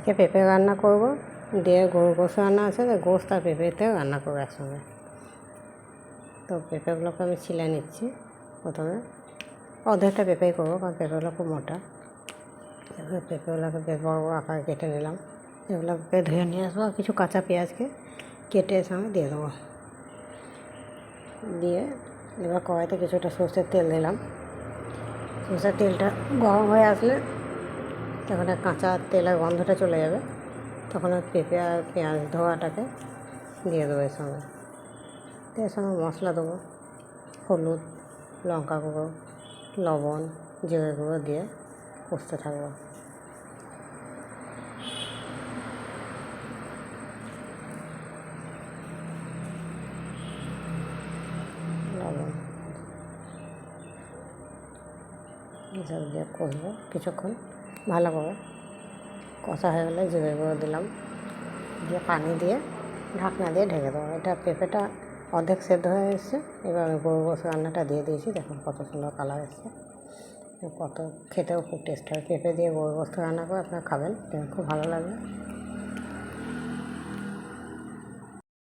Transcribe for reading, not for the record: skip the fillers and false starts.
আজকে পেঁপে রান্না করব, দিয়ে গরুর গোশত রান্না আছে, তো গোশত আর পেঁপেতেও রান্না করবো একসঙ্গে। তো পেঁপেগুলোকে আমি ছিলে নিচ্ছি। প্রথমে অর্ধেকটা পেঁপেই করবো, কারণ পেঁপেগুলো খুব মোটা। এবার পেঁপেগুলোকে বেশ বড় বড় আকারে কেটে নিলাম। এগুলোকে ধুয়ে নিয়ে আসবো, আর কিছু কাঁচা পেঁয়াজকে কেটে সঙ্গে দিয়ে দেবো। দিয়ে এবার কড়াইতে কিছুটা সর্ষের তেল দিলাম। সর্ষের তেলটা গরম হয়ে আসলে তখন কাঁচা তেলের গন্ধটা চলে যাবে, তখন পেঁপে আর পেঁয়াজ ধোয়াটাকে দিয়ে দেবো এর সঙ্গে। এর সঙ্গে মশলা দেবো, হলুদ, লঙ্কা গুঁড়ো, লবণ, জিরে গুঁড়ো দিয়ে কষতে থাকবো। লবণ এসব দিয়ে কষবো কিছুক্ষণ ভালোভাবে। কষা হয়ে গেলে জিরে গুঁড়ো দিলাম, দিয়ে পানি দিয়ে ঢাকনা দিয়ে ঢেকে দেবো। এটা পেঁপেটা অর্ধেক সেদ্ধ হয়ে এসছে। এবার আমি গরুর গোশত রান্নাটা দিয়ে দিয়েছি, দেখুন কত সুন্দর কালার এসছে, কত খেতেও খুব টেস্ট হয়। পেঁপে দিয়ে গরুর গোশত রান্না করে আপনারা খাবেন, খুব ভালো লাগবে।